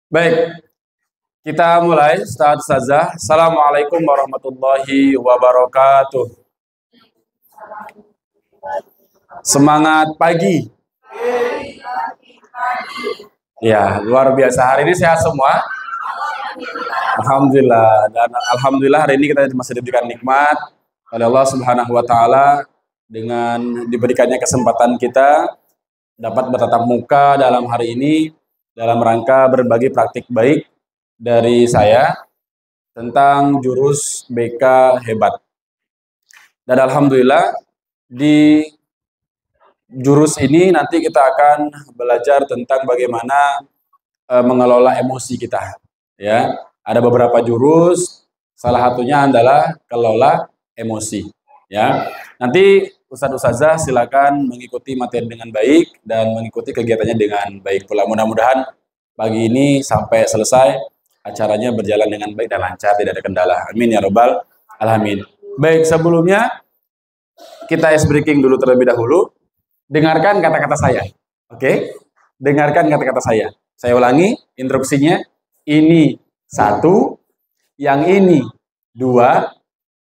Baik, kita mulai. Ustaz Ustazah. Assalamualaikum warahmatullahi wabarakatuh. Semangat pagi. Ya, luar biasa. Hari ini sehat semua? Alhamdulillah. Dan alhamdulillah hari ini kita masih diberikan nikmat oleh Allah Subhanahu wa taala dengan diberikannya kesempatan kita dapat bertatap muka dalam hari ini dalam rangka berbagi praktik baik dari saya tentang jurus BK hebat. Dan alhamdulillah di jurus ini nanti kita akan belajar tentang bagaimana mengelola emosi kita. Ya, ada beberapa jurus, salah satunya adalah kelola emosi. Ya, nanti Ustadz Ustazah silakan mengikuti materi dengan baik dan mengikuti kegiatannya dengan baik pula. Mudah-mudahan pagi ini sampai selesai acaranya berjalan dengan baik dan lancar, tidak ada kendala. Amin ya robbal alamin. Baik, sebelumnya kita ice breaking dulu terlebih dahulu. Dengarkan kata-kata saya. Oke? Dengarkan kata-kata saya. Saya ulangi instruksinya. Ini 1, yang ini 2,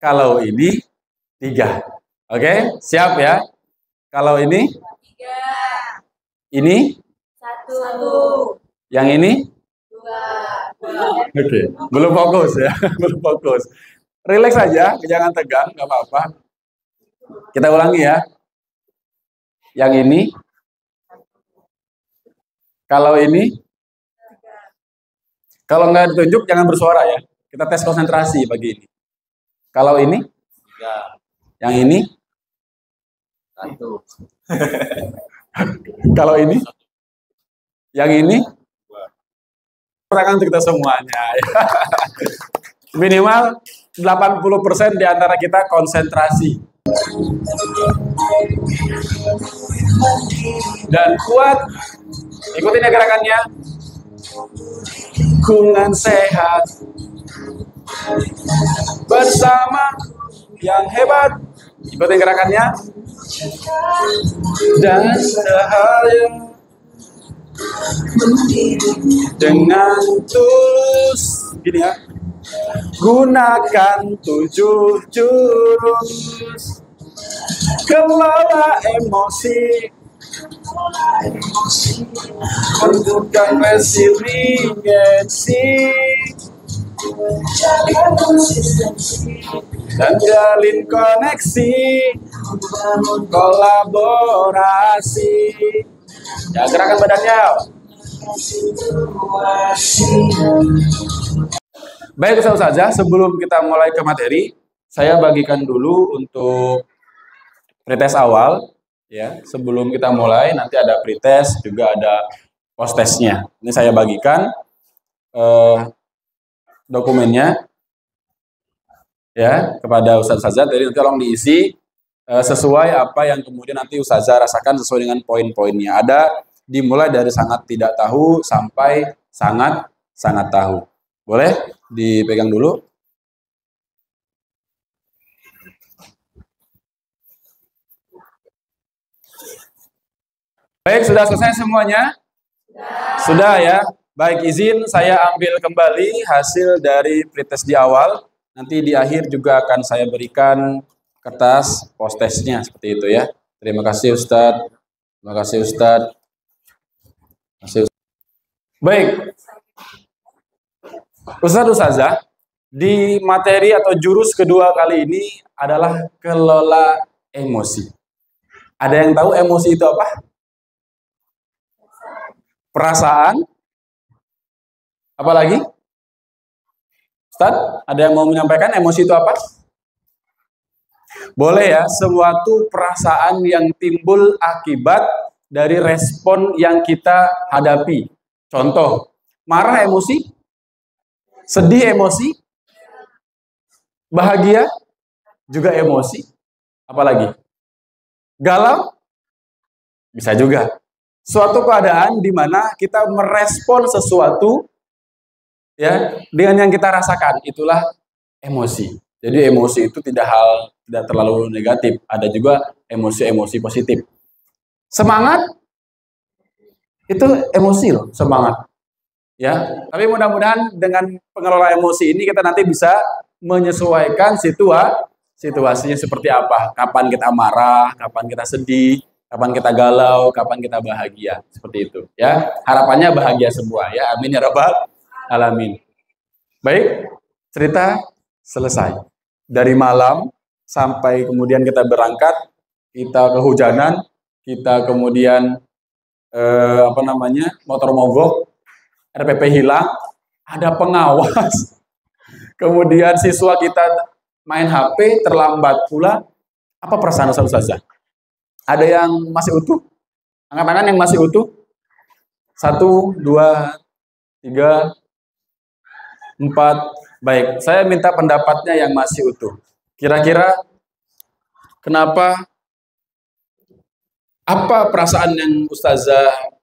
kalau ini 3. Oke? Siap ya? Kalau ini 3. Ini 1. Yang ini 2. Oke, belum fokus ya, belum fokus. Relax saja, jangan tegang, nggak apa-apa. Kita ulangi ya. Yang ini, kalau ini, kalau nggak ditunjuk jangan bersuara ya. Kita tes konsentrasi pagi ini. Kalau ini, yang ini, 1. kalau ini, yang ini, perangkat kita semuanya. Minimal 80% di antara kita konsentrasi. Dan kuat. Ikutin ya gerakannya. Lingkungan sehat. Bersama yang hebat. Ikutin gerakannya. Dan cahaya. Dengan tulus. Gini ya. Gunakan 7 jurus. Kelola emosi. Menunjukkan resiliensi. Jaga konsistensi. Dan jalin koneksi. Membangun kolaborasi. Ya, gerakan badannya. Baik Ustazah, sebelum kita mulai ke materi, saya bagikan dulu untuk pretest awal. Ya, sebelum kita mulai, nanti ada pretest, juga ada post testnya. Ini saya bagikan dokumennya ya kepada Ustazah. Jadi tolong diisi sesuai apa yang kemudian nanti Ustazah rasakan sesuai dengan poin-poinnya. Ada dimulai dari sangat tidak tahu sampai sangat tahu. Boleh dipegang dulu. Baik, sudah selesai semuanya? Sudah ya. Baik, izin saya ambil kembali hasil dari pretest di awal. Nanti di akhir juga akan saya berikan kertas post testnya seperti itu ya. Terima kasih Ustadz. Terima kasih Ustadz. Baik, Ustazah, di materi atau jurus kedua kali ini adalah kelola emosi. Ada yang tahu emosi itu apa? Perasaan? Apa lagi? Ustaz, ada yang mau menyampaikan emosi itu apa? Boleh ya, suatu perasaan yang timbul akibat dari respon yang kita hadapi. Contoh, marah emosi, sedih emosi, bahagia juga emosi. Apalagi? Galau? Bisa juga. Suatu keadaan di mana kita merespon sesuatu ya dengan yang kita rasakan, itulah emosi. Jadi emosi itu tidak terlalu negatif, ada juga emosi-emosi positif. Semangat itu emosi loh, semangat. Ya, tapi mudah-mudahan dengan pengelola emosi ini kita nanti bisa menyesuaikan situasinya seperti apa. Kapan kita marah, kapan kita sedih, kapan kita galau, kapan kita bahagia. Seperti itu. Ya, harapannya bahagia semua. Ya, amin ya rabbal alamin. Baik, cerita selesai. Dari malam sampai kemudian kita berangkat, kita kehujanan, kita kemudian motor mogok, RPP hilang, ada pengawas. Kemudian siswa kita main HP, terlambat pula. Apa perasaan Ustazah? Ada yang masih utuh? Angkat tangan yang masih utuh. 1, 2, 3, 4. Baik, saya minta pendapatnya yang masih utuh. Kira-kira kenapa? Apa perasaan yang Ustazah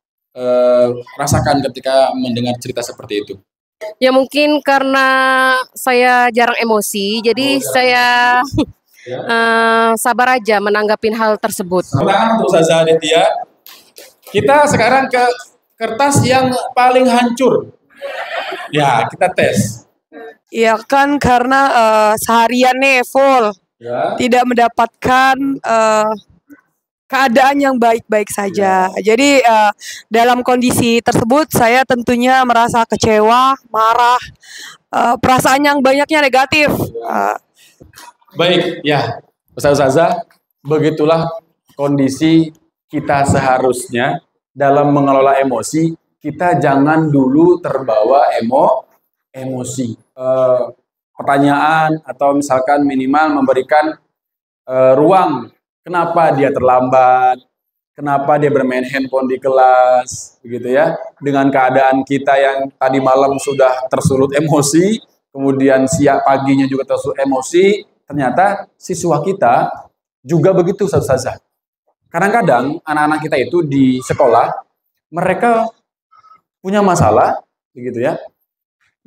rasakan ketika mendengar cerita seperti itu? Ya mungkin karena saya jarang emosi, jadi saya sabar aja menanggapin hal tersebut. Tangan untuk Ustazah Aditya. Kita sekarang ke kertas yang paling hancur. Ya, kita tes. Ya kan karena seharian nih full, tidak mendapatkan keadaan yang baik-baik saja. Jadi dalam kondisi tersebut saya tentunya merasa kecewa, marah, perasaan yang banyaknya negatif. Baik, ya, Ustazah, begitulah kondisi kita seharusnya dalam mengelola emosi. Kita jangan dulu terbawa emosi. Pertanyaan atau misalkan minimal memberikan ruang. Kenapa dia terlambat? Kenapa dia bermain handphone di kelas? Begitu ya. Dengan keadaan kita yang tadi malam sudah tersulut emosi, kemudian siang paginya juga tersulut emosi, ternyata siswa kita juga begitu, Ustazah. Kadang-kadang anak-anak kita itu di sekolah, mereka punya masalah, begitu ya,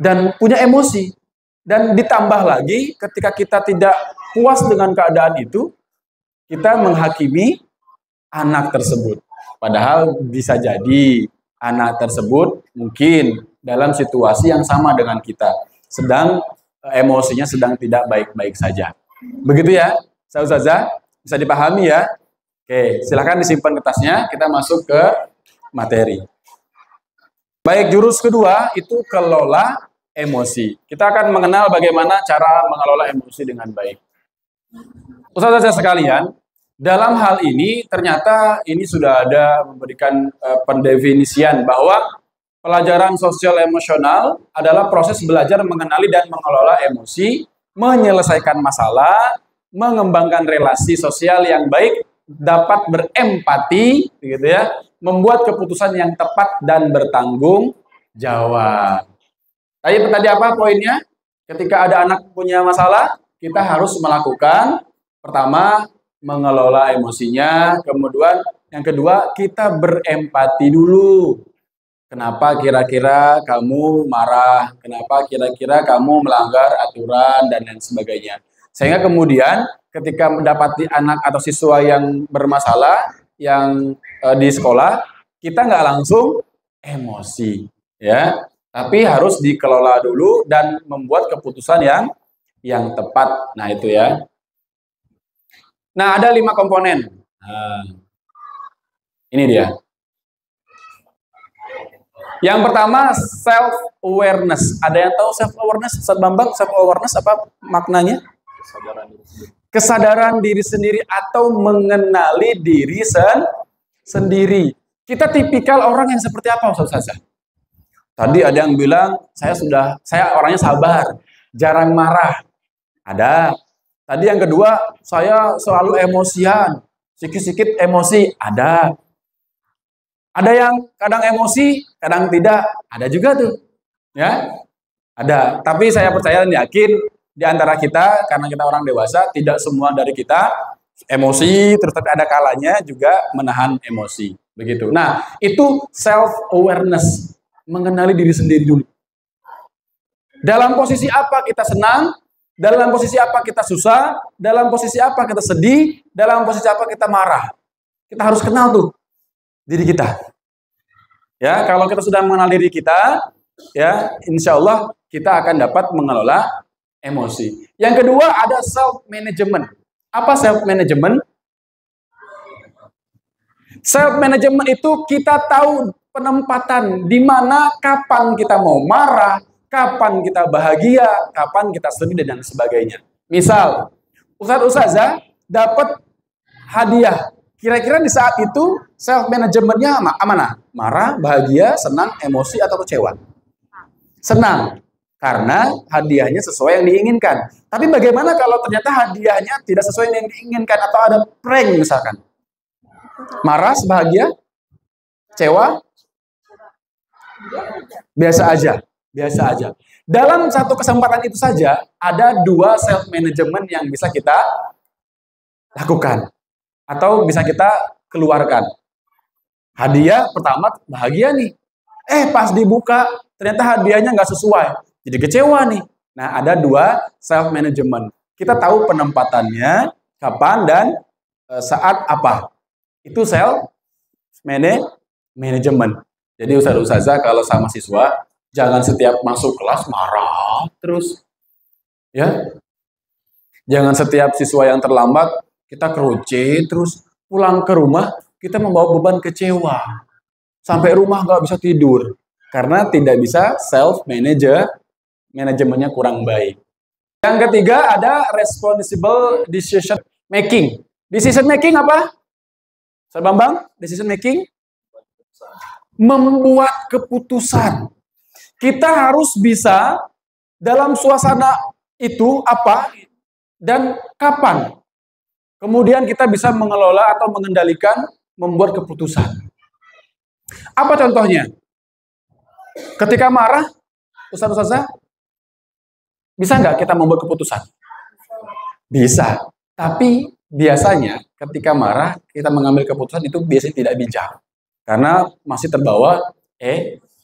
dan punya emosi. Dan ditambah lagi ketika kita tidak puas dengan keadaan itu, kita menghakimi anak tersebut. Padahal bisa jadi anak tersebut mungkin dalam situasi yang sama dengan kita. Sedang emosinya sedang tidak baik-baik saja. Begitu ya, Ustazah? Bisa dipahami ya? Oke, silahkan disimpan kertasnya. Kita masuk ke materi. Baik, jurus kedua itu kelola emosi. Kita akan mengenal bagaimana cara mengelola emosi dengan baik. Ustazah sekalian, dalam hal ini ternyata ini sudah ada memberikan pendefinisian bahwa pelajaran sosial emosional adalah proses belajar mengenali dan mengelola emosi, menyelesaikan masalah, mengembangkan relasi sosial yang baik, dapat berempati, gitu ya, membuat keputusan yang tepat dan bertanggung jawab. Tadi apa poinnya? Ketika ada anak punya masalah, kita harus melakukan pertama mengelola emosinya, kemudian yang kedua kita berempati dulu. Kenapa kira-kira kamu marah? Kenapa kira-kira kamu melanggar aturan dan lain sebagainya? Sehingga kemudian ketika mendapati anak atau siswa yang bermasalah yang di sekolah, kita nggak langsung emosi, ya, tapi harus dikelola dulu dan membuat keputusan yang tepat. Nah itu ya. Nah, ada 5 komponen. Nah, ini dia. Yang pertama, self-awareness. Ada yang tahu self-awareness? Ustaz Bambang, self-awareness apa maknanya? Kesadaran diri sendiri atau mengenali diri sendiri. Kita tipikal orang yang seperti apa, Ustaz? Tadi ada yang bilang, saya orangnya sabar, jarang marah. Ada. Tadi yang kedua, saya selalu emosian, sikit-sikit emosi, ada. Ada yang kadang emosi, kadang tidak, ada juga tuh. Ya, ada. Tapi saya percaya dan yakin di antara kita, karena kita orang dewasa, tidak semua dari kita emosi, terus tapi ada kalanya juga menahan emosi. Begitu. Nah, itu self-awareness, mengenali diri sendiri dulu. Dalam posisi apa kita senang, dalam posisi apa kita susah, dalam posisi apa kita sedih, dalam posisi apa kita marah. Kita harus kenal tuh diri kita. Ya, kalau kita sudah mengenal diri kita, ya, insya Allah kita akan dapat mengelola emosi. Yang kedua ada self management. Apa self management? Self management itu kita tahu penempatan di mana, kapan kita mau marah, kapan kita bahagia, kapan kita sedih dan sebagainya. Misal, Ustazah dapat hadiah. Kira-kira di saat itu self managementnya mana? Marah, bahagia, senang, emosi atau kecewa? Senang. Karena hadiahnya sesuai yang diinginkan. Tapi bagaimana kalau ternyata hadiahnya tidak sesuai yang diinginkan atau ada prank misalkan? Marah, bahagia, kecewa? Biasa aja. Biasa aja. Dalam satu kesempatan itu saja ada 2 self management yang bisa kita lakukan atau bisa kita keluarkan. Hadiah pertama bahagia nih. Pas dibuka ternyata hadiahnya nggak sesuai. Jadi kecewa nih. Nah, ada 2 self management. Kita tahu penempatannya kapan dan saat apa. Itu self management. Jadi ustazah kalau sama siswa jangan setiap masuk kelas marah terus. Ya. Jangan setiap siswa yang terlambat kita kerucut terus, pulang ke rumah kita membawa beban kecewa. Sampai rumah nggak bisa tidur. Karena tidak bisa manajemennya kurang baik. Yang ketiga ada responsible decision making. Decision making apa? Ustaz Bambang, decision making? Membuat keputusan. Kita harus bisa dalam suasana itu apa dan kapan. Kemudian kita bisa mengelola atau mengendalikan, membuat keputusan. Apa contohnya? Ketika marah, Ustazah, bisa nggak kita membuat keputusan? Bisa. Tapi biasanya ketika marah, kita mengambil keputusan itu biasanya tidak bijak. Karena masih terbawa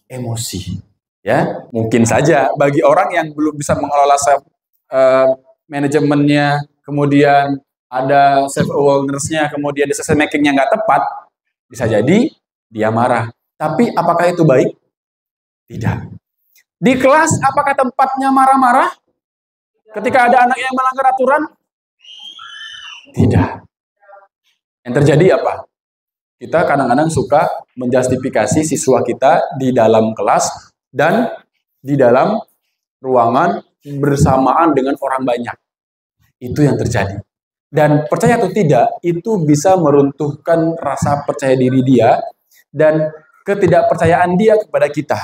emosi. Ya, mungkin saja bagi orang yang belum bisa mengelola self manajemennya, kemudian ada self awareness-nya, kemudian decision making-nya nggak tepat, bisa jadi dia marah. Tapi apakah itu baik? Tidak. Di kelas apakah tempatnya marah-marah? Ketika ada anak yang melanggar aturan? Tidak. Yang terjadi apa? Kita kadang-kadang suka menjustifikasi siswa kita di dalam kelas dan di dalam ruangan bersamaan dengan orang banyak. Itu yang terjadi. Dan percaya atau tidak, itu bisa meruntuhkan rasa percaya diri dia dan ketidakpercayaan dia kepada kita.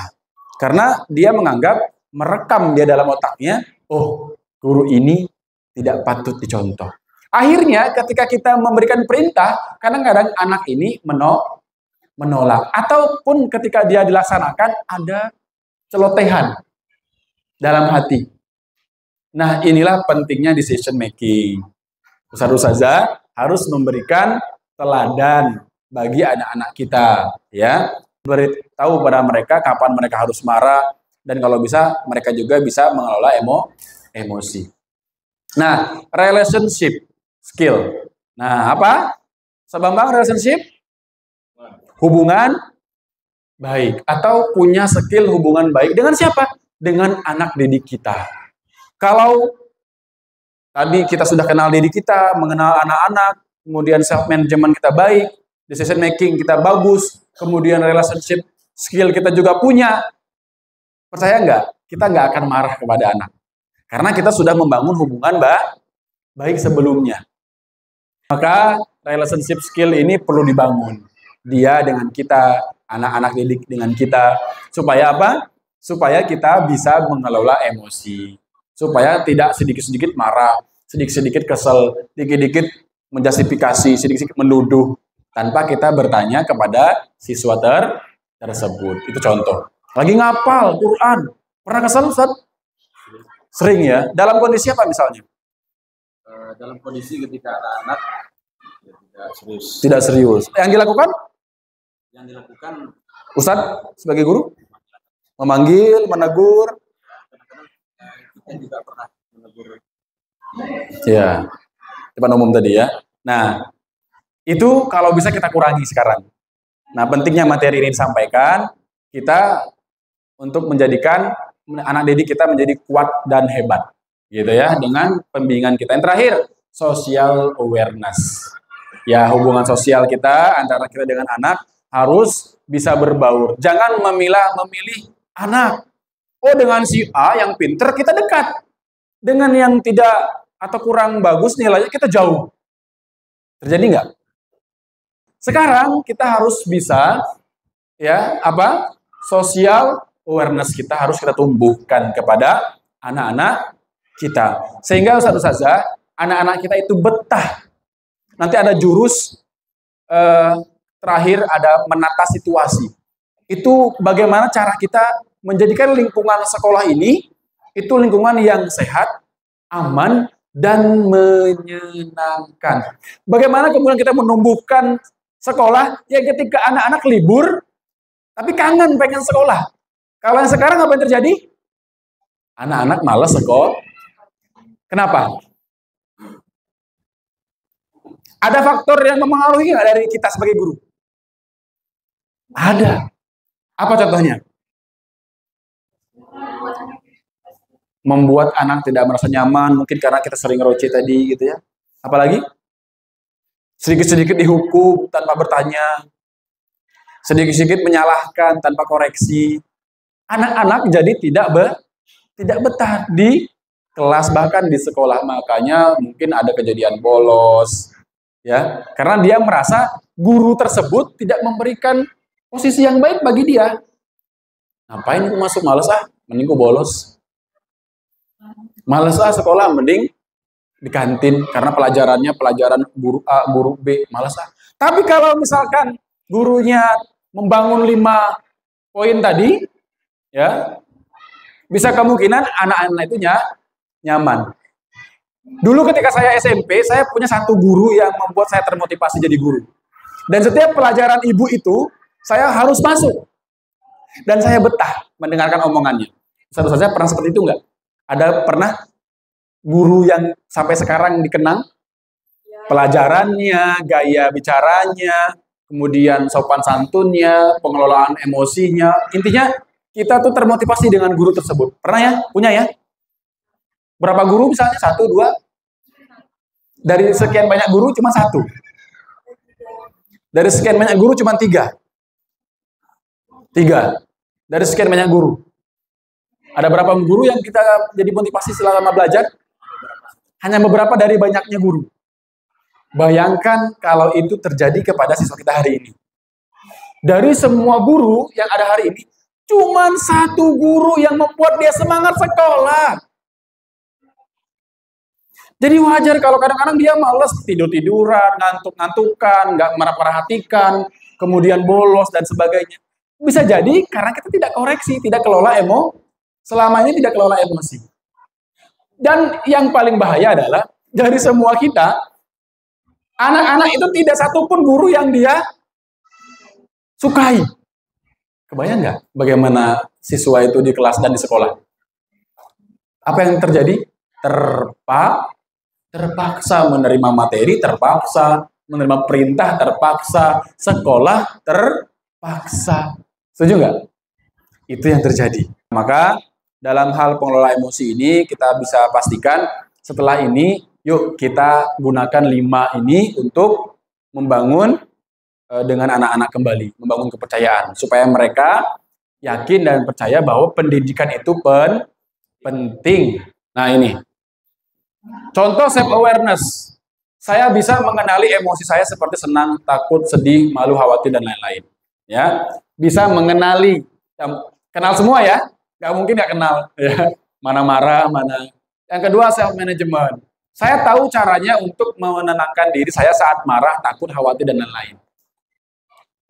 Karena dia menganggap, merekam dia dalam otaknya, oh, guru ini tidak patut dicontoh. Akhirnya ketika kita memberikan perintah, kadang-kadang anak ini menolak. Ataupun ketika dia dilaksanakan, ada celotehan dalam hati. Nah, inilah pentingnya decision making. Ustazah harus memberikan teladan bagi anak-anak kita, ya. Beritahu pada mereka kapan mereka harus marah dan kalau bisa mereka juga bisa mengelola emosi. Nah, relationship skill. Nah, apa? Sebambang relationship? Hubungan baik atau punya skill hubungan baik dengan siapa? Dengan anak didik kita. Kalau tadi kita sudah kenal diri kita, mengenal anak-anak, kemudian self management kita baik, decision making kita bagus, kemudian relationship skill kita juga punya. Percaya nggak? Kita nggak akan marah kepada anak. Karena kita sudah membangun hubungan baik sebelumnya. Maka relationship skill ini perlu dibangun. Dia dengan kita, anak-anak didik dengan kita. Supaya apa? Supaya kita bisa mengelola emosi. Supaya tidak sedikit-sedikit marah, sedikit-sedikit kesel, sedikit-sedikit menjustifikasi, sedikit-sedikit menuduh. Tanpa kita bertanya kepada siswa tersebut. Itu contoh. Lagi ngapal Quran. Pernah kesel, Ustaz? Sering ya. Dalam kondisi apa misalnya? Dalam kondisi ketika anak tidak serius. Tidak serius. Yang dilakukan? Yang dilakukan Ustaz sebagai guru? Memanggil, menegur. Kita juga pernah menegur. Ya, depan umum tadi ya. Nah, itu kalau bisa kita kurangi sekarang. Nah, pentingnya materi ini disampaikan, kita untuk menjadikan anak didik kita menjadi kuat dan hebat, gitu ya, dengan pembimbingan kita. Yang terakhir, social awareness. Ya, hubungan sosial kita antara kita dengan anak harus bisa berbaur. Jangan memilih anak. Oh, dengan si A yang pinter kita dekat. Dengan yang tidak atau kurang bagus nilainya kita jauh. Terjadi nggak? Sekarang kita harus bisa, ya, social awareness kita harus kita tumbuhkan kepada anak-anak kita. Sehingga Ustaz-Ustazah, anak-anak kita itu betah. Nanti ada jurus terakhir, ada menata situasi. Itu bagaimana cara kita menjadikan lingkungan sekolah ini itu lingkungan yang sehat, aman, dan menyenangkan. Bagaimana kemudian kita menumbuhkan sekolah yang ketika anak-anak libur tapi kangen pengen sekolah. Kalau yang sekarang apa yang terjadi? Anak-anak malas sekolah. Kenapa? Ada faktor yang mempengaruhi nggak dari kita sebagai guru? Ada. Apa contohnya? Membuat anak tidak merasa nyaman, mungkin karena kita sering ngeroce tadi, gitu ya. Apalagi? Sedikit-sedikit dihukum tanpa bertanya. Sedikit-sedikit menyalahkan tanpa koreksi. Anak-anak jadi tidak betah di kelas, bahkan di sekolah. Makanya mungkin ada kejadian bolos, ya, karena dia merasa guru tersebut tidak memberikan posisi yang baik bagi dia. Ngapain aku masuk, males mending aku bolos. Males sekolah, mending di kantin karena pelajarannya pelajaran guru A, guru B, males Tapi kalau misalkan gurunya membangun 5 poin tadi, ya, bisa kemungkinan anak-anak itu nyaman. Dulu ketika saya SMP, saya punya satu guru yang membuat saya termotivasi jadi guru. Dan setiap pelajaran ibu itu, saya harus masuk. Dan saya betah mendengarkan omongannya. Saya pernah seperti itu enggak? Ada pernah guru yang sampai sekarang dikenang? Pelajarannya, gaya bicaranya, kemudian sopan santunnya, pengelolaan emosinya. Intinya, kita tuh termotivasi dengan guru tersebut. Pernah ya? Punya ya? Berapa guru misalnya? 1, 2? Dari sekian banyak guru cuma 1. Dari sekian banyak guru cuma 3. 3. Dari sekian banyak guru. Ada berapa guru yang kita jadi motivasi selama belajar? Hanya beberapa dari banyaknya guru. Bayangkan kalau itu terjadi kepada siswa kita hari ini. Dari semua guru yang ada hari ini, cuma 1 guru yang membuat dia semangat sekolah. Jadi wajar kalau kadang-kadang dia malas, tidur-tiduran, ngantuk-ngantukan, nggak memperhatikan, kemudian bolos dan sebagainya. Bisa jadi karena kita tidak koreksi, tidak kelola selama ini tidak kelola emosi. Dan yang paling bahaya adalah dari semua kita, anak-anak itu tidak satupun guru yang dia sukai. Kebayang nggak bagaimana siswa itu di kelas dan di sekolah? Apa yang terjadi? Terpaksa menerima materi, terpaksa menerima perintah, terpaksa sekolah, terpaksa. Setuju nggak? Itu yang terjadi. Maka dalam hal pengelola emosi ini kita bisa pastikan setelah ini, yuk kita gunakan 5 ini untuk membangun dengan anak-anak kembali, membangun kepercayaan supaya mereka yakin dan percaya bahwa pendidikan itu penting. Nah ini, contoh self awareness. Saya bisa mengenali emosi saya seperti senang, takut, sedih, malu, khawatir dan lain-lain. Ya, bisa mengenali, kenal semua ya, nggak mungkin nggak kenal. Ya. Mana marah, mana. Yang kedua self management. Saya tahu caranya untuk menenangkan diri saya saat marah, takut, khawatir dan lain-lain.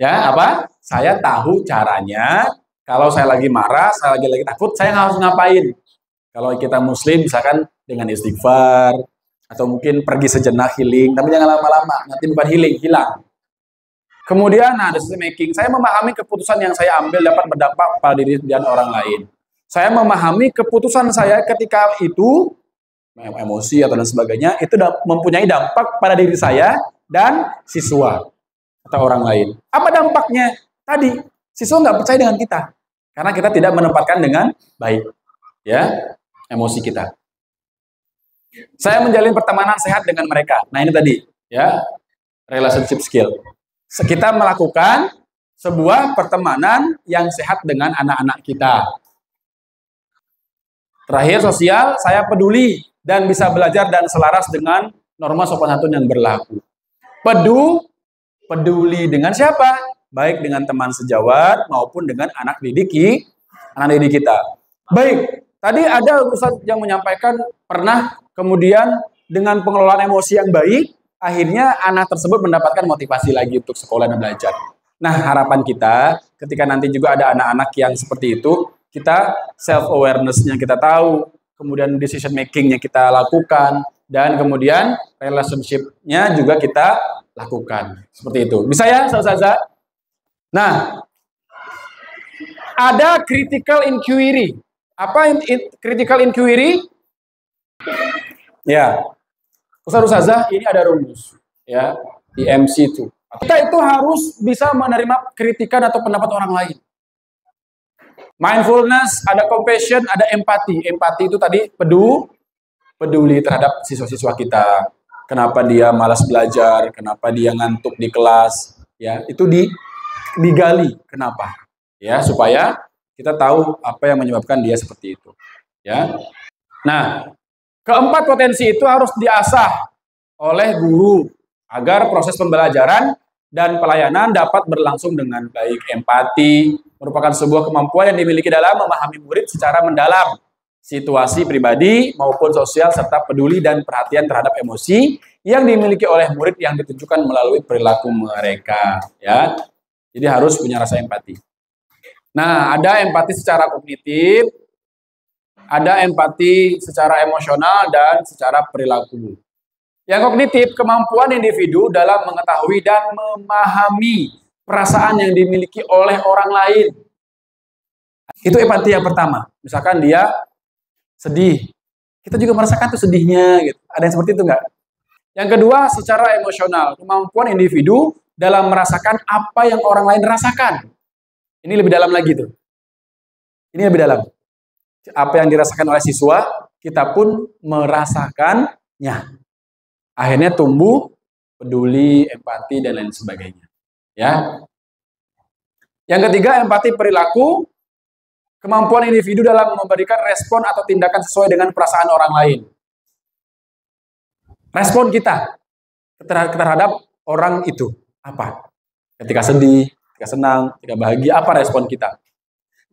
Ya, apa? Saya tahu caranya. Kalau saya lagi marah, saya lagi takut, saya harus ngapain? Kalau kita muslim, misalkan dengan istighfar, atau mungkin pergi sejenak healing, tapi jangan lama-lama, nanti bukan healing, hilang. Kemudian, decision making. Saya memahami keputusan yang saya ambil dapat berdampak pada diri dan orang lain. Saya memahami keputusan saya ketika itu, emosi atau dan sebagainya, itu mempunyai dampak pada diri saya dan siswa atau orang lain. Apa dampaknya? Tadi, siswa nggak percaya dengan kita. Karena kita tidak menempatkan dengan baik, ya, emosi kita. Saya menjalin pertemanan sehat dengan mereka. Nah, ini tadi, ya, relationship skill. Kita melakukan sebuah pertemanan yang sehat dengan anak-anak kita. Terakhir, sosial, saya peduli dan bisa belajar dan selaras dengan norma sopan santun yang berlaku. Peduli dengan siapa? Baik dengan teman sejawat maupun dengan anak didik kita. Baik, tadi ada Ustadz yang menyampaikan pernah kemudian dengan pengelolaan emosi yang baik, akhirnya anak tersebut mendapatkan motivasi lagi untuk sekolah dan belajar. Nah, harapan kita ketika nanti juga ada anak-anak yang seperti itu, kita self-awareness-nya kita tahu, kemudian decision making-nya kita lakukan, dan kemudian relationship-nya juga kita lakukan. Seperti itu. Bisa ya, Ustazah? Nah, ada critical inquiry. Apa critical inquiry? Ya, Ustazah, ini ada rumus, ya, di MC2. Kita itu harus bisa menerima kritikan atau pendapat orang lain. Mindfulness, ada compassion, ada empati. Empati itu tadi peduli terhadap siswa-siswa kita. Kenapa dia malas belajar, kenapa dia ngantuk di kelas, ya, itu digali kenapa, ya, supaya kita tahu apa yang menyebabkan dia seperti itu, ya. Nah, keempat potensi itu harus diasah oleh guru agar proses pembelajaran dan pelayanan dapat berlangsung dengan baik. Empati merupakan sebuah kemampuan yang dimiliki dalam memahami murid secara mendalam situasi pribadi maupun sosial serta peduli dan perhatian terhadap emosi yang dimiliki oleh murid yang ditunjukkan melalui perilaku mereka, ya. Jadi harus punya rasa empati. Nah, ada empati secara kognitif, ada empati secara emosional dan secara perilaku. Yang kognitif, kemampuan individu dalam mengetahui dan memahami perasaan yang dimiliki oleh orang lain. Itu empati yang pertama. Misalkan dia sedih, kita juga merasakan tuh sedihnya, gitu. Ada yang seperti itu enggak? Yang kedua, secara emosional, kemampuan individu dalam merasakan apa yang orang lain rasakan. Ini lebih dalam lagi tuh. Ini lebih dalam. Apa yang dirasakan oleh siswa, kita pun merasakannya. Akhirnya tumbuh peduli, empati, dan lain sebagainya. Ya. Yang ketiga, empati perilaku, kemampuan individu dalam memberikan respon atau tindakan sesuai dengan perasaan orang lain. Respon kita terhadap orang itu apa? Ketika sedih, ketika senang, ketika bahagia, apa respon kita?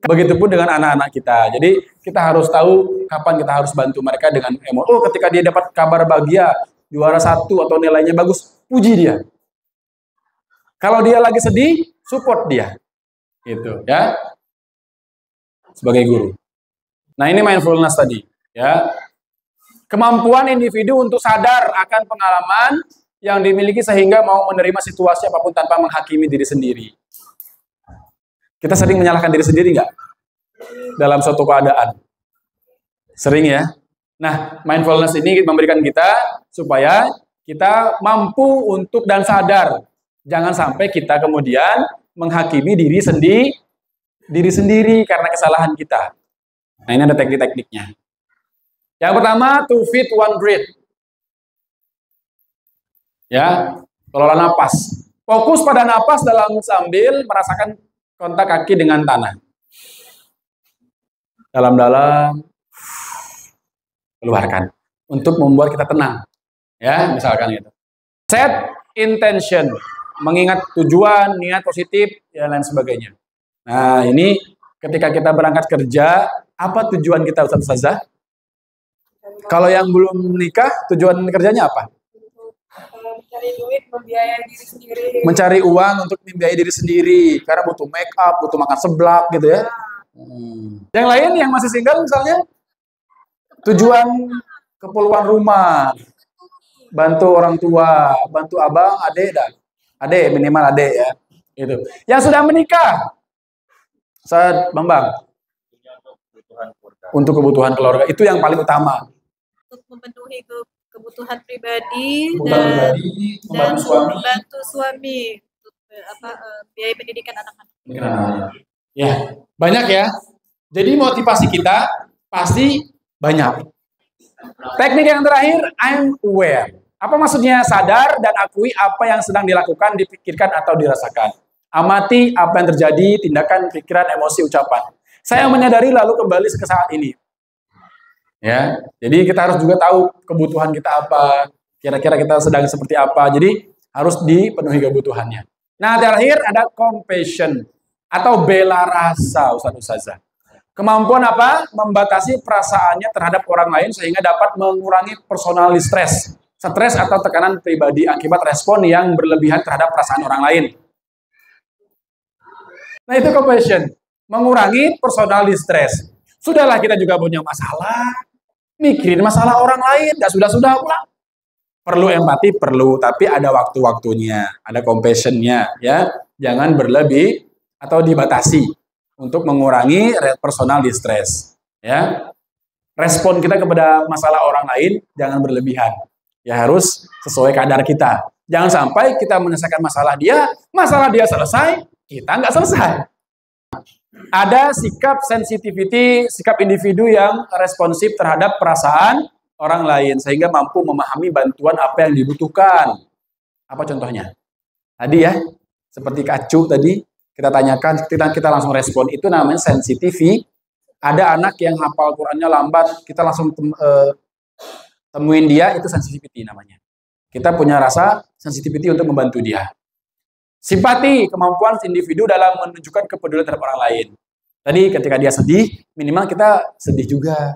Begitupun dengan anak-anak kita. Jadi kita harus tahu kapan kita harus bantu mereka dengan emosi. Oh, ketika dia dapat kabar bahagia, juara 1 atau nilainya bagus, puji dia. Kalau dia lagi sedih, support dia. Gitu, ya. Sebagai guru. Nah, ini mindfulness tadi, ya. Kemampuan individu untuk sadar akan pengalaman yang dimiliki sehingga mau menerima situasi apapun tanpa menghakimi diri sendiri. Kita sering menyalahkan diri sendiri nggak? Dalam suatu keadaan. Sering ya? Nah, mindfulness ini memberikan kita supaya kita mampu untuk dan sadar. Jangan sampai kita kemudian menghakimi diri sendiri karena kesalahan kita. Nah, ini ada teknik-tekniknya. Yang pertama, to fit one breath. Ya, kelola napas. Fokus pada napas dalam sambil merasakan kontak kaki dengan tanah. Dalam-dalam, keluarkan. Untuk membuat kita tenang. Ya, misalkan gitu. Set intention. Mengingat tujuan, niat positif, dan lain sebagainya. Nah, ini ketika kita berangkat kerja, apa tujuan kita, Ustazah? Kalau yang belum menikah, tujuan kerjanya apa? Mencari duit, membiayai diri sendiri. Mencari uang untuk membiayai diri sendiri. Karena butuh make up, butuh makan seblak gitu ya. Yang lain yang masih single misalnya, tujuan keperluan rumah. Bantu orang tua, bantu abang, adik, minimal adik ya. Gitu. Yang sudah menikah, Ustaz Bambang, untuk kebutuhan keluarga, itu yang paling utama. Untuk memenuhi kebutuhan pribadi dan membantu suami untuk biaya pendidikan anak-anak. Ya, banyak ya. Jadi motivasi kita pasti banyak. Teknik yang terakhir, I'm aware. Apa maksudnya? Sadar dan akui apa yang sedang dilakukan, dipikirkan atau dirasakan. Amati apa yang terjadi, tindakan, pikiran, emosi, ucapan. Saya menyadari lalu kembali ke saat ini. Ya, jadi kita harus juga tahu kebutuhan kita apa, kira-kira kita sedang seperti apa. Jadi harus dipenuhi kebutuhannya. Nah, terakhir ada compassion atau bela rasa, Ustazah. Kemampuan apa? Membatasi perasaannya terhadap orang lain sehingga dapat mengurangi personal distress, stres atau tekanan pribadi akibat respon yang berlebihan terhadap perasaan orang lain. Nah, itu compassion, mengurangi personal distress. Sudahlah, kita juga punya masalah, mikirin masalah orang lain, gak sudah-sudah pula. Perlu empati, perlu, tapi ada waktu-waktunya, ada compassionnya, ya. Jangan berlebih atau dibatasi untuk mengurangi personal distress, ya. Respon kita kepada masalah orang lain jangan berlebihan, ya harus sesuai kadar kita. Jangan sampai kita menyelesaikan masalah dia selesai, kita nggak selesai. Ada sikap sensitivity, sikap individu yang responsif terhadap perasaan orang lain sehingga mampu memahami bantuan apa yang dibutuhkan. Apa contohnya? Tadi ya, seperti Kacu tadi kita tanyakan, kita langsung respon, itu namanya sensitivity. Ada anak yang hafal Qurannya lambat, kita langsung temuin dia, itu sensitivity namanya. Kita punya rasa sensitivity untuk membantu dia. Simpati, kemampuan individu dalam menunjukkan kepedulian terhadap orang lain. Tadi ketika dia sedih, minimal kita sedih juga.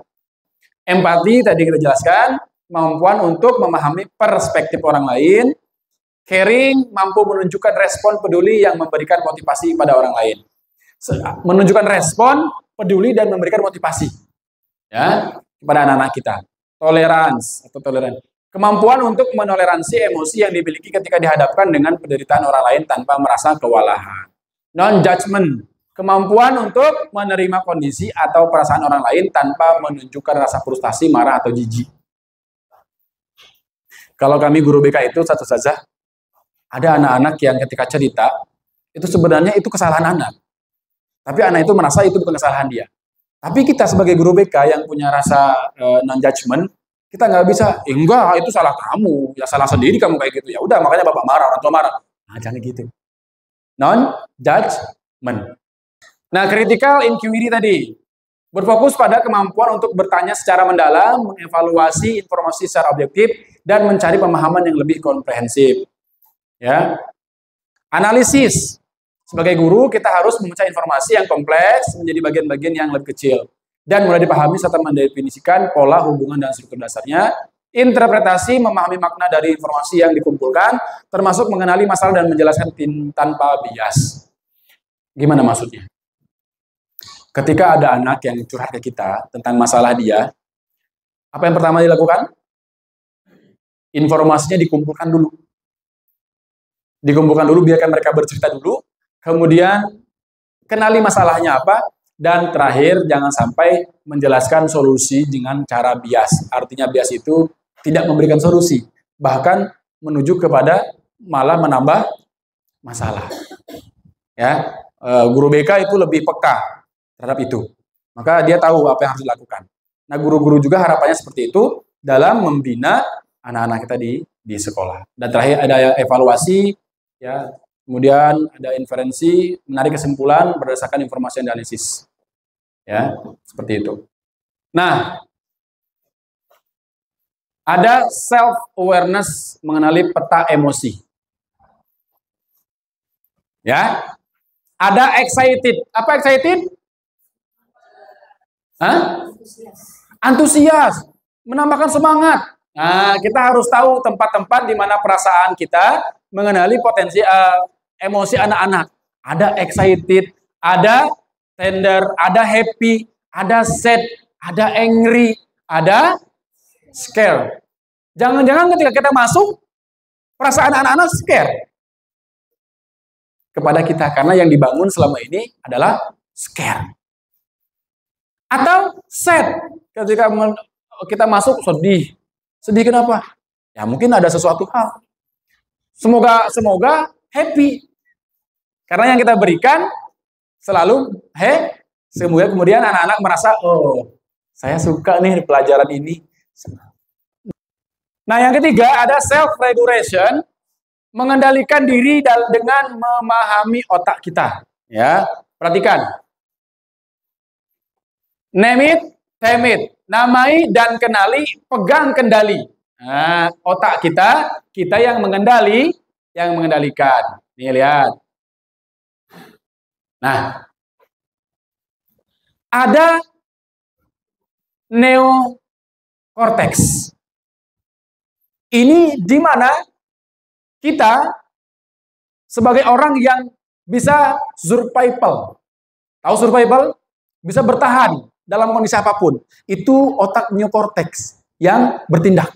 Empati, tadi kita jelaskan, kemampuan untuk memahami perspektif orang lain. Caring, mampu menunjukkan respon peduli yang memberikan motivasi pada orang lain. Menunjukkan respon, peduli, dan memberikan motivasi, ya, kepada anak-anak kita. Tolerance atau toleran. Kemampuan untuk menoleransi emosi yang dimiliki ketika dihadapkan dengan penderitaan orang lain tanpa merasa kewalahan. Non-judgment. Kemampuan untuk menerima kondisi atau perasaan orang lain tanpa menunjukkan rasa frustasi, marah, atau jijik. Kalau kami guru BK itu satu saja, ada anak-anak yang ketika cerita, itu sebenarnya itu kesalahan anak. Tapi anak itu merasa itu bukan kesalahan dia. Tapi kita sebagai guru BK yang punya rasa non-judgment, kita nggak bisa, enggak, itu salah kamu, ya salah sendiri kamu kayak gitu. Ya udah, makanya bapak marah, orang tua marah. Nah, jangan gitu. Non-judgment. Nah, critical inquiry tadi berfokus pada kemampuan untuk bertanya secara mendalam, mengevaluasi informasi secara objektif, dan mencari pemahaman yang lebih komprehensif. Ya, analisis. Sebagai guru, kita harus memecah informasi yang kompleks menjadi bagian-bagian yang lebih kecil dan mulai dipahami serta mendefinisikan pola hubungan dan struktur dasarnya. Interpretasi, memahami makna dari informasi yang dikumpulkan, termasuk mengenali masalah dan menjelaskan tanpa bias. Gimana maksudnya? Ketika ada anak yang curhat ke kita tentang masalah dia, apa yang pertama dilakukan? Informasinya dikumpulkan dulu. Dikumpulkan dulu, biarkan mereka bercerita dulu, kemudian kenali masalahnya apa, dan terakhir jangan sampai menjelaskan solusi dengan cara bias. Artinya bias itu tidak memberikan solusi, bahkan menuju kepada malah menambah masalah. Ya, guru BK itu lebih peka terhadap itu. Maka dia tahu apa yang harus dilakukan. Nah, guru-guru juga harapannya seperti itu dalam membina anak-anak kita di sekolah. Dan terakhir ada evaluasi, ya, kemudian ada inferensi, menarik kesimpulan berdasarkan informasi analisis. Ya, seperti itu. Nah, ada self awareness, mengenali peta emosi. Ya. Ada excited. Apa excited? Hah? Antusias, menambahkan semangat. Nah, kita harus tahu tempat-tempat di mana perasaan kita, mengenali potensi emosi anak-anak. Ada excited, ada tender, ada happy, ada sad, ada angry, ada scare. Jangan-jangan ketika kita masuk, perasaan anak-anak scare kepada kita, karena yang dibangun selama ini adalah scare. Atau sad, ketika kita masuk sedih. Sedih kenapa? Ya mungkin ada sesuatu hal. Semoga happy. Karena yang kita berikan selalu kemudian anak-anak merasa, oh, saya suka nih pelajaran ini. Nah, yang ketiga ada self regulation, mengendalikan diri dengan memahami otak kita. Ya, perhatikan. Name it, fame it. Namai dan kenali, pegang kendali. Nah, otak kita yang mengendalikan. Nih, lihat. Nah, ada neokorteks. Ini di mana kita sebagai orang yang bisa survival. Tahu survival? Bisa bertahan dalam kondisi apapun. Itu otak neokorteks yang bertindak.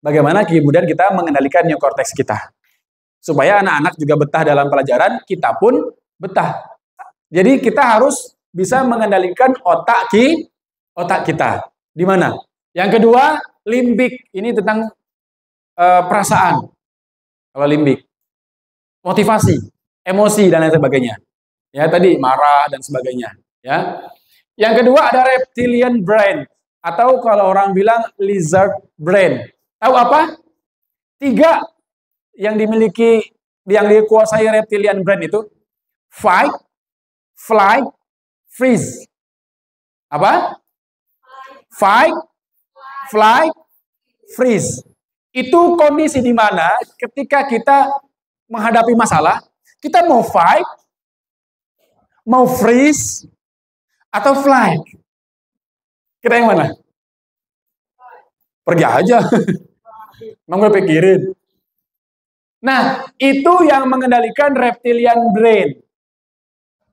Bagaimana kemudian kita mengendalikan neokorteks kita. Supaya anak-anak juga betah dalam pelajaran, kita pun betah. Jadi kita harus bisa mengendalikan otak kita. Di mana? Yang kedua, limbik. Ini tentang perasaan. Kalau limbik. Motivasi, emosi, dan lain sebagainya. Ya, tadi marah dan sebagainya. Ya. Yang kedua ada reptilian brain. Atau kalau orang bilang lizard brain. Tahu apa? 3 yang dikuasai reptilian brain itu fight, flight, freeze. Apa? Fight, flight, freeze. Itu kondisi di mana ketika kita menghadapi masalah, kita mau fight, mau freeze, atau flight. Kita yang mana? Pergi aja. Emang gue pikirin. Nah, itu yang mengendalikan reptilian brain.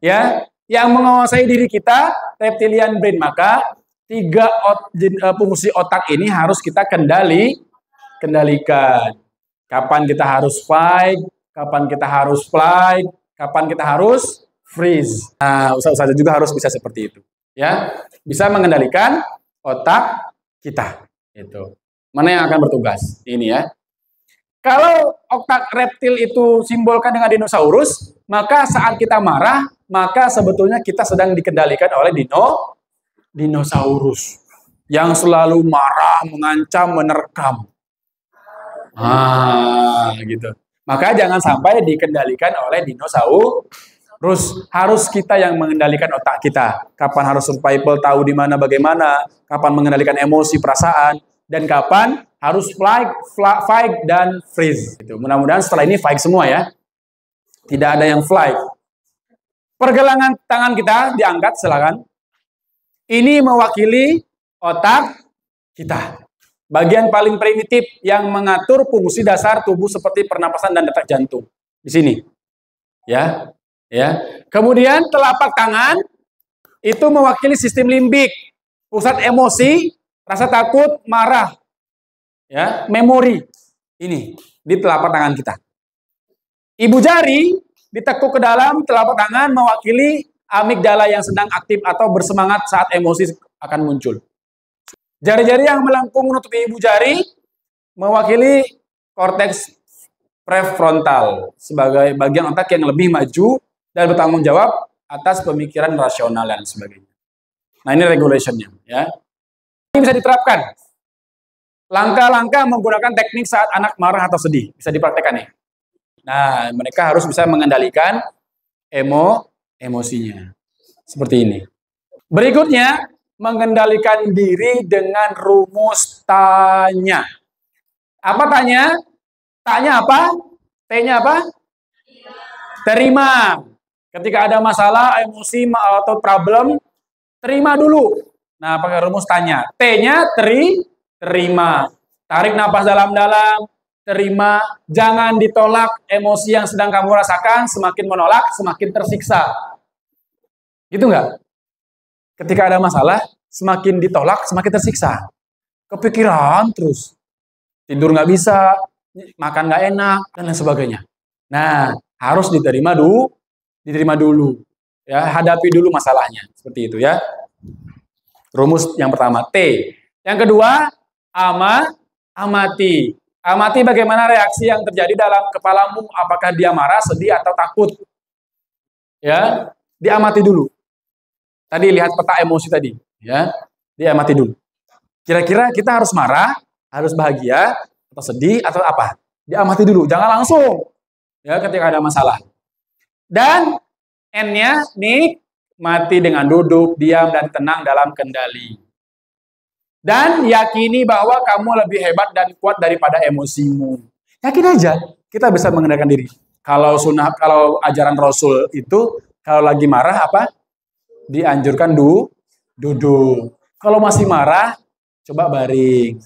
Ya, yang menguasai diri kita, reptilian brain. Maka 3 fungsi otak ini harus kita kendalikan. Kapan kita harus fight, kapan kita harus flight, kapan kita harus freeze. Nah, usaha-usaha juga harus bisa seperti itu. Ya, bisa mengendalikan otak kita. Itu. Mana yang akan bertugas? Ini ya. Kalau otak reptil itu simbolkan dengan dinosaurus, maka saat kita marah, maka sebetulnya kita sedang dikendalikan oleh dinosaurus yang selalu marah, mengancam, menerkam. Gitu. Maka jangan sampai dikendalikan oleh dinosaurus. Harus kita yang mengendalikan otak kita. Kapan harus survival, tahu di mana, bagaimana. Kapan mengendalikan emosi, perasaan. Dan kapan harus fight, dan freeze. Gitu. Mudah-mudahan setelah ini fight semua ya. Tidak ada yang flight. Pergelangan tangan kita diangkat, silakan. Ini mewakili otak kita. Bagian paling primitif yang mengatur fungsi dasar tubuh seperti pernapasan dan detak jantung. Di sini. Ya. Kemudian telapak tangan itu mewakili sistem limbik, pusat emosi, rasa takut, marah, ya, memori. Ini di telapak tangan kita. Ibu jari ditekuk ke dalam telapak tangan mewakili amigdala yang sedang aktif atau bersemangat saat emosi akan muncul. Jari-jari yang melengkung menutupi ibu jari mewakili korteks prefrontal sebagai bagian otak yang lebih maju dan bertanggung jawab atas pemikiran rasional dan sebagainya. Nah, ini regulationnya, ya. Ini bisa diterapkan. Langkah-langkah menggunakan teknik saat anak marah atau sedih. Bisa dipraktekkan nih. Nah, mereka harus bisa mengendalikan emosinya. Seperti ini. Berikutnya, mengendalikan diri dengan rumus tanya. Apa tanya? Tanya apa? T-nya apa? Terima. Ketika ada masalah, emosi atau problem, terima dulu. Nah, pakai rumus tanya. T-nya terima. Tarik napas dalam-dalam, terima. Jangan ditolak emosi yang sedang kamu rasakan. Semakin menolak, semakin tersiksa. Gitu nggak? Ketika ada masalah, semakin ditolak, semakin tersiksa. Kepikiran terus. Tidur nggak bisa, makan nggak enak, dan lain sebagainya. Nah, harus diterima dulu. Ya, hadapi dulu masalahnya. Seperti itu ya. Rumus yang pertama, T. Yang kedua, amati. Amati bagaimana reaksi yang terjadi dalam kepalamu, apakah dia marah, sedih, atau takut. Ya, diamati dulu. Tadi lihat peta emosi tadi, ya. Diamati dulu. Kira-kira kita harus marah, harus bahagia, atau sedih, atau apa? Diamati dulu, jangan langsung. Ya, ketika ada masalah. Dan N-nya nikmati dengan duduk, diam, dan tenang dalam kendali. Dan yakini bahwa kamu lebih hebat dan kuat daripada emosimu. Yakin aja, kita bisa mengendalikan diri. Kalau ajaran Rasul itu, kalau lagi marah apa? Dianjurkan duduk. Kalau masih marah, coba baring.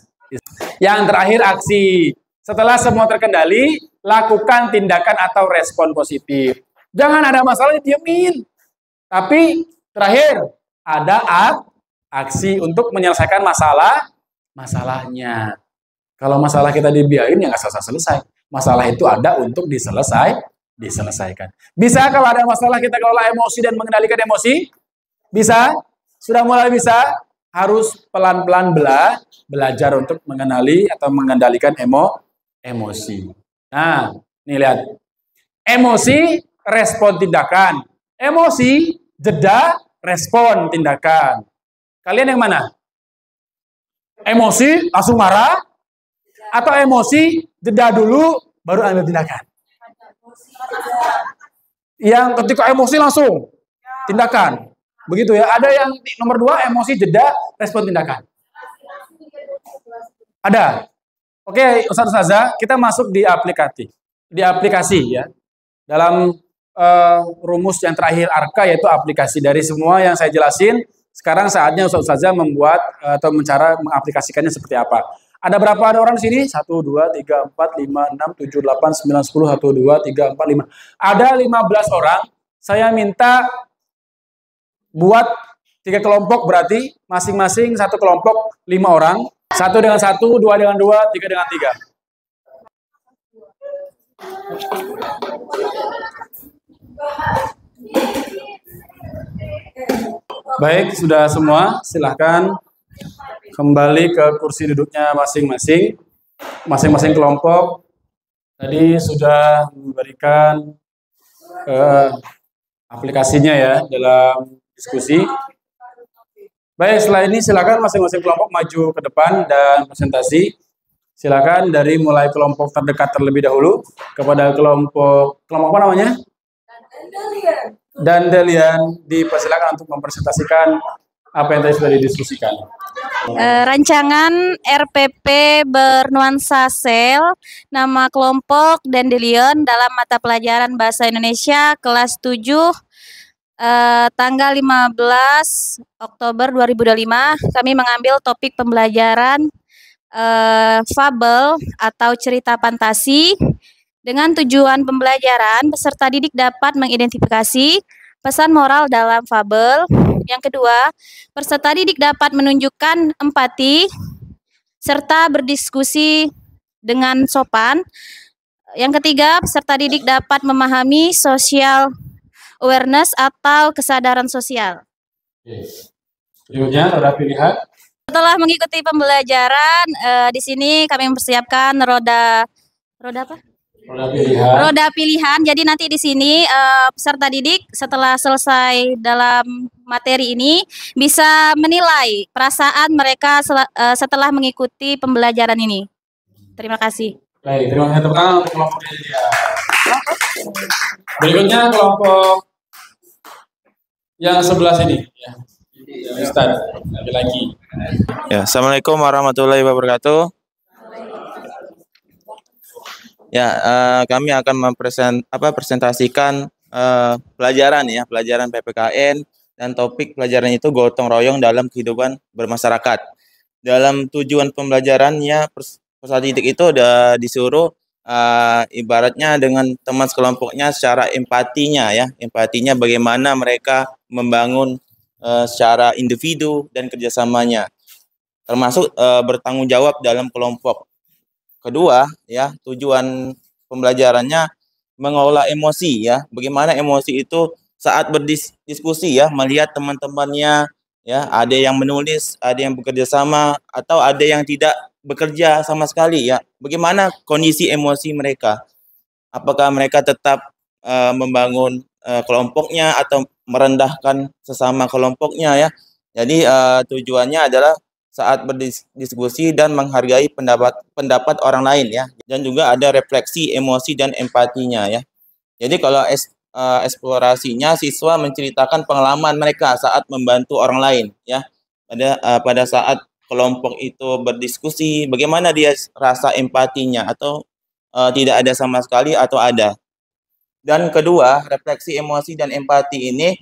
Yang terakhir aksi. Setelah semua terkendali, lakukan tindakan atau respon positif. Jangan ada masalah diemin. Tapi terakhir ada aksi untuk menyelesaikan masalahnya. Kalau masalah kita dibiarin ya nggak selesai. Masalah itu ada untuk diselesaikan. Bisa kalau ada masalah kita kelola emosi dan mengendalikan emosi? Bisa? Sudah mulai bisa? Harus pelan-pelan belajar untuk mengenali atau mengendalikan emosi. Nah, nih lihat. Emosi, respon tindakan. Emosi, jeda, respon tindakan. Kalian yang mana? Emosi, langsung marah? Atau emosi, jeda dulu, baru ambil tindakan? Yang ketika emosi langsung tindakan. Begitu ya. Ada yang nomor 2, emosi, jeda, respon tindakan. Ada. Oke, Ustazah, kita masuk di aplikasi ya. Dalam rumus yang terakhir ARKA, yaitu aplikasi. Dari semua yang saya jelasin, sekarang saatnya Ustazah membuat atau cara mengaplikasikannya seperti apa. Ada berapa orang di sini? 1, 2, 3, 4, 5, 6, 7, 8, 9, 10, 1, 2, 3, 4, 5. Ada 15 orang. Saya minta buat 3 kelompok, berarti masing-masing satu kelompok 5 orang. 1 dengan 1, 2 dengan 2, 3 dengan 3. Baik, sudah semua. Silahkan kembali ke kursi duduknya masing-masing. Masing-masing kelompok tadi sudah memberikan aplikasinya ya dalam diskusi. Baik, setelah ini silakan masing-masing kelompok maju ke depan dan presentasi. Silakan dari mulai kelompok terdekat terlebih dahulu kepada kelompok apa namanya? Dandelion. Dipersilakan untuk mempresentasikan apa yang tadi sudah didiskusikan. Rancangan RPP bernuansa sel, nama kelompok Dandelion dalam mata pelajaran Bahasa Indonesia kelas 7 tanggal 15 Oktober 2025. Kami mengambil topik pembelajaran fabel atau cerita fantasi. Dengan tujuan pembelajaran, peserta didik dapat mengidentifikasi pesan moral dalam fabel. Yang kedua, peserta didik dapat menunjukkan empati serta berdiskusi dengan sopan. Yang ketiga, peserta didik dapat memahami social awareness atau kesadaran sosial. Berikutnya, roda pilihan. Setelah mengikuti pembelajaran, di sini kami mempersiapkan roda apa? Roda pilihan. Jadi nanti di sini peserta didik setelah selesai dalam materi ini bisa menilai perasaan mereka setelah mengikuti pembelajaran ini. Terima kasih. Baik, terima kasih tepuk tangan untuk kelompok ini. Berikutnya kelompok yang sebelah sini. Ya. Ustaz, lagi. Ya, Assalamualaikum warahmatullahi wabarakatuh. Ya, kami akan presentasikan pelajaran PPKN dan topik pelajaran itu gotong royong dalam kehidupan bermasyarakat. Dalam tujuan pembelajarannya, peserta didik itu udah disuruh ibaratnya dengan teman sekelompoknya secara empatinya ya, empatinya bagaimana mereka membangun secara individu dan kerjasamanya, termasuk bertanggung jawab dalam kelompok. Kedua, ya, tujuan pembelajarannya mengolah emosi ya. Bagaimana emosi itu saat berdiskusi ya, melihat teman-temannya ya, ada yang menulis, ada yang bekerja sama atau ada yang tidak bekerja sama sekali ya. Bagaimana kondisi emosi mereka? Apakah mereka tetap membangun kelompoknya atau merendahkan sesama kelompoknya ya. Jadi tujuannya adalah saat berdiskusi dan menghargai pendapat orang lain ya. Dan juga ada refleksi emosi dan empatinya ya. Jadi kalau eksplorasinya, siswa menceritakan pengalaman mereka saat membantu orang lain ya. Pada saat kelompok itu berdiskusi, bagaimana dia rasa empatinya, atau tidak ada sama sekali atau ada. Dan kedua, refleksi emosi dan empati ini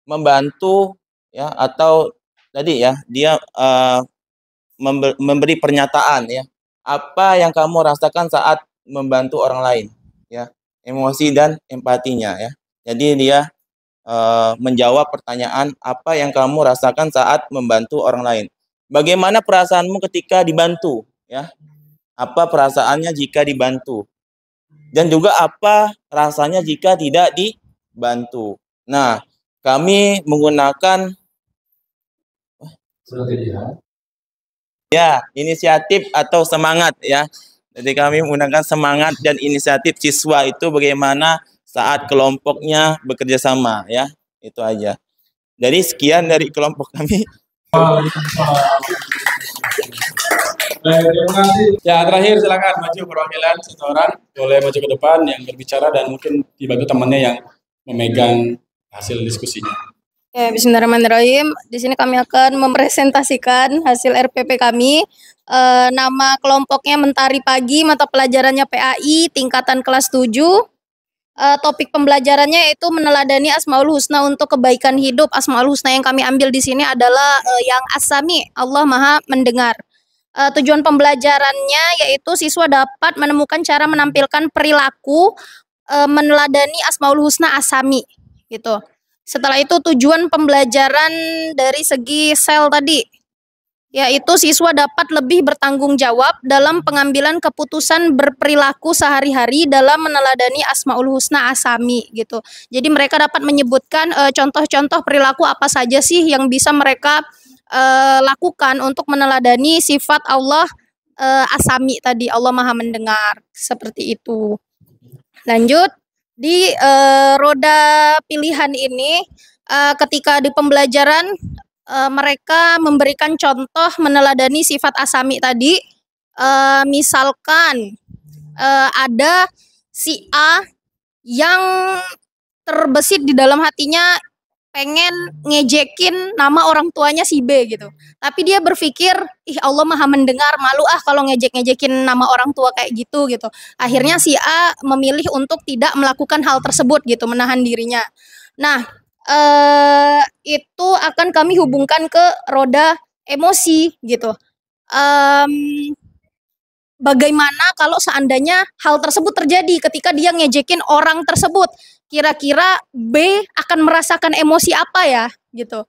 membantu ya, atau tadi ya, dia memberi pernyataan ya, apa yang kamu rasakan saat membantu orang lain ya, emosi dan empatinya ya. Jadi dia menjawab pertanyaan apa yang kamu rasakan saat membantu orang lain. Bagaimana perasaanmu ketika dibantu ya? Apa perasaannya jika dibantu? Dan juga apa rasanya jika tidak dibantu. Nah, kami menggunakan ya, inisiatif atau semangat ya. Jadi kami menggunakan semangat dan inisiatif siswa itu bagaimana saat kelompoknya bekerja sama ya. Itu aja. Jadi sekian dari kelompok kami. Terima kasih. Ya, terakhir silakan maju perwakilan satu orang, boleh maju ke depan yang berbicara dan mungkin dibantu temannya yang memegang hasil diskusinya. Ya, bismillahirrahmanirrahim. Di sini kami akan mempresentasikan hasil RPP kami. Nama kelompoknya Mentari Pagi, mata pelajarannya PAI, tingkatan kelas 7. Topik pembelajarannya yaitu meneladani Asmaul Husna untuk kebaikan hidup. Asmaul Husna yang kami ambil di sini adalah yang As-Sami, Allah Maha Mendengar. Tujuan pembelajarannya yaitu siswa dapat menemukan cara menampilkan perilaku meneladani Asmaul Husna As-Sami gitu. Setelah itu tujuan pembelajaran dari segi sel tadi, yaitu siswa dapat lebih bertanggung jawab dalam pengambilan keputusan berperilaku sehari-hari dalam meneladani Asmaul Husna As-Sami gitu. Jadi mereka dapat menyebutkan contoh-contoh perilaku apa saja sih yang bisa mereka lakukan untuk meneladani sifat Allah As-Sami tadi, Allah Maha Mendengar, seperti itu. Lanjut. Di roda pilihan ini, ketika di pembelajaran mereka memberikan contoh meneladani sifat As-Sami tadi. Misalkan ada si A yang terbesit di dalam hatinya pengen ngejekin nama orang tuanya si B gitu. Tapi dia berpikir, ih Allah Maha Mendengar, malu kalau ngejek-ngejekin nama orang tua kayak gitu. Akhirnya si A memilih untuk tidak melakukan hal tersebut gitu, menahan dirinya. Nah, itu akan kami hubungkan ke roda emosi gitu. Bagaimana kalau seandainya hal tersebut terjadi ketika dia ngejekin orang tersebut? Kira-kira B akan merasakan emosi apa ya gitu?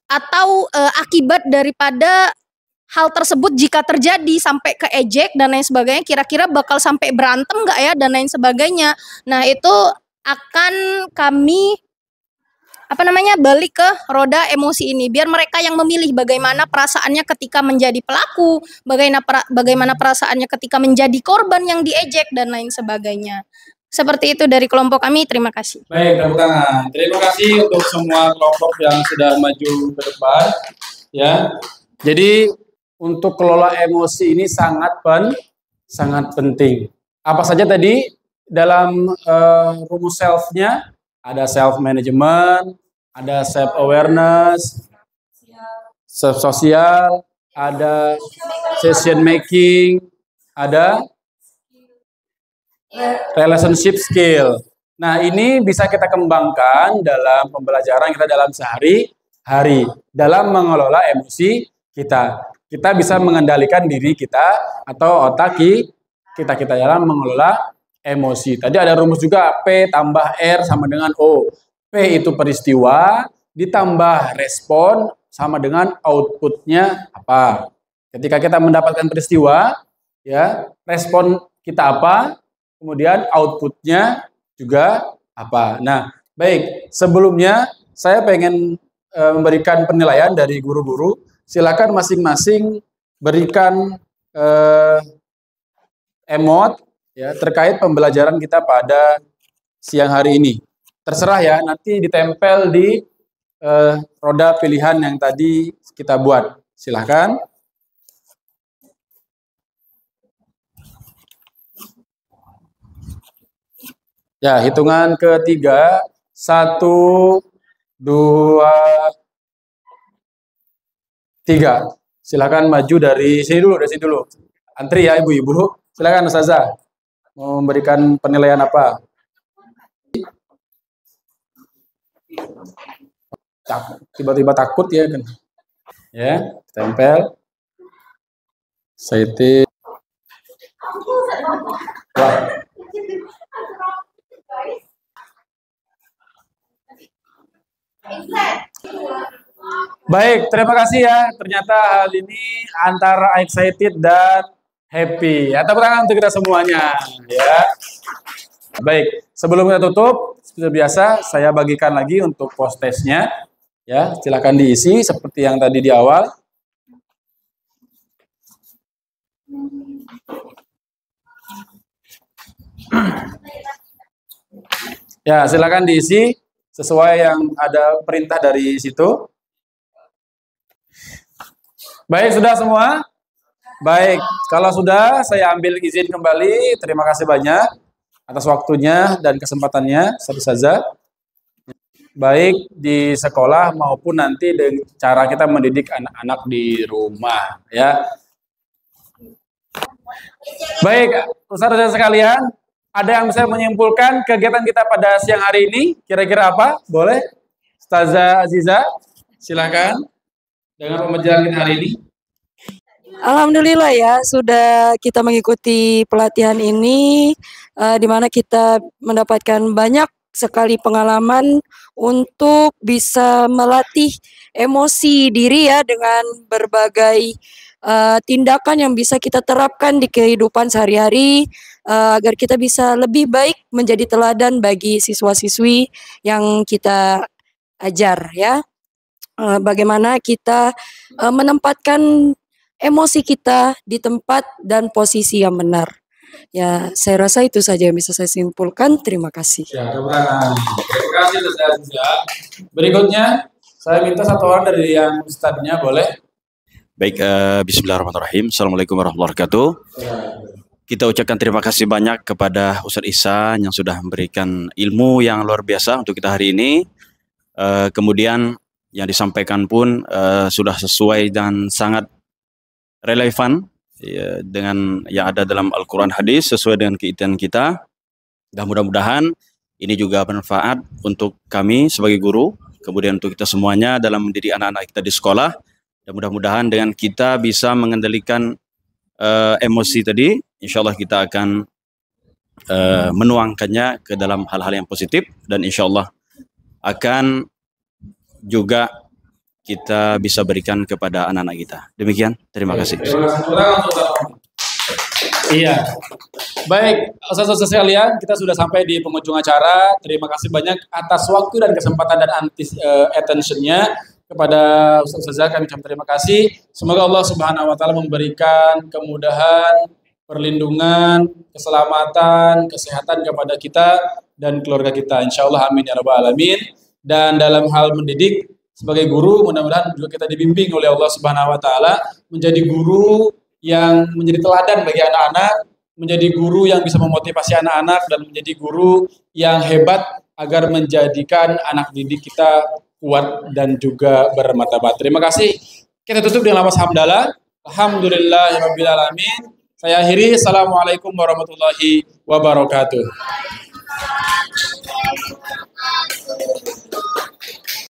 Atau akibat daripada hal tersebut jika terjadi sampai ke ejek dan lain sebagainya, kira-kira bakal sampai berantem nggak ya dan lain sebagainya. Nah, itu akan kami balik ke roda emosi ini, biar mereka yang memilih bagaimana perasaannya ketika menjadi pelaku, bagaimana perasaannya ketika menjadi korban yang diejek dan lain sebagainya. Seperti itu dari kelompok kami. Terima kasih. Baik, tepuk tangan. Terima kasih untuk semua kelompok yang sudah maju ke depan ya. Jadi untuk kelola emosi ini sangat penting. Apa saja tadi dalam rumus self-nya? Ada self-management, ada self-awareness, self-sosial, ada decision making, ada relationship skill. Nah, ini bisa kita kembangkan dalam pembelajaran kita dalam sehari-hari, dalam mengelola emosi kita. Kita bisa mengendalikan diri kita atau otak kita dalam mengelola emosi. Tadi ada rumus juga, P tambah R sama dengan O. P itu peristiwa, ditambah respon sama dengan outputnya apa. Ketika kita mendapatkan peristiwa, ya respon kita apa, kemudian outputnya juga apa. Nah, baik, sebelumnya saya pengen memberikan penilaian dari guru-guru. Silakan masing-masing berikan emot ya terkait pembelajaran kita pada siang hari ini. terserah ya, nanti ditempel di roda pilihan yang tadi kita buat. Silahkan. Ya, hitungan ketiga. 1, 2, 3. Silakan maju dari sini dulu, Antri ya ibu-ibu. Silakan Ustazah. Mau memberikan penilaian apa? Tiba-tiba takut ya kan. Ya, tempel. Saiti. Wah. Baik, terima kasih ya. Ternyata hal ini antara excited dan happy. Ya, tepuk tangan untuk kita semuanya. Ya. Baik, sebelum kita tutup, seperti biasa saya bagikan lagi untuk post testnya. Ya, silakan diisi seperti yang tadi di awal. Ya, silakan diisi sesuai yang ada perintah dari situ. Baik, sudah semua? Baik, kalau sudah saya ambil izin kembali. Terima kasih banyak atas waktunya dan kesempatannya, Ustazah. Baik di sekolah maupun nanti dengan cara kita mendidik anak-anak di rumah, ya. Baik, Ustazah sekalian, ada yang bisa menyimpulkan kegiatan kita pada siang hari ini? Kira-kira apa? Boleh? Ustazah Aziza, silakan dengan pembelajaran kita hari ini. Alhamdulillah ya, sudah kita mengikuti pelatihan ini, di mana kita mendapatkan banyak sekali pengalaman untuk bisa melatih emosi diri ya dengan berbagai tindakan yang bisa kita terapkan di kehidupan sehari-hari, agar kita bisa lebih baik menjadi teladan bagi siswa-siswi yang kita ajar ya. Bagaimana kita menempatkan emosi kita di tempat dan posisi yang benar. Ya, saya rasa itu saja yang bisa saya simpulkan. Terima kasih. Ya, terima kasih Ustazah. Berikutnya, saya minta satu orang dari yang Ustadznya, boleh? Baik, bismillahirrahmanirrahim. Assalamualaikum warahmatullahi wabarakatuh. Kita ucapkan terima kasih banyak kepada Ustadz Ihsan yang sudah memberikan ilmu yang luar biasa untuk kita hari ini. Kemudian yang disampaikan pun sudah sesuai dan sangat relevan ya, dengan yang ada dalam Al-Quran hadis, sesuai dengan keinginan kita. Dan mudah-mudahan ini juga bermanfaat untuk kami sebagai guru, kemudian untuk kita semuanya dalam mendidik anak-anak kita di sekolah. Dan mudah-mudahan dengan kita bisa mengendalikan emosi tadi, insya Allah kita akan menuangkannya ke dalam hal-hal yang positif, dan insya Allah akan juga kita bisa berikan kepada anak-anak kita. Demikian, terima kasih. Iya. Baik, Ustaz-ustaz sekalian, kita sudah sampai di penghujung acara. Terima kasih banyak atas waktu dan kesempatan dan attention-nya kepada Ustazah. Kami ucapkan terima kasih. Semoga Allah Subhanahu wa taala memberikan kemudahan, perlindungan, keselamatan, kesehatan kepada kita dan keluarga kita. Insyaallah, amin ya rabbal alamin. Dan dalam hal mendidik sebagai guru, mudah-mudahan juga kita dibimbing oleh Allah Subhanahu wa taala menjadi guru yang menjadi teladan bagi anak-anak, menjadi guru yang bisa memotivasi anak-anak, dan menjadi guru yang hebat agar menjadikan anak didik kita kuat dan juga bermartabat. Terima kasih. Kita tutup dengan lafaz hamdalah. Alhamdulillahirabbil alamin. Saya akhiri. Assalamualaikum warahmatullahi wabarakatuh.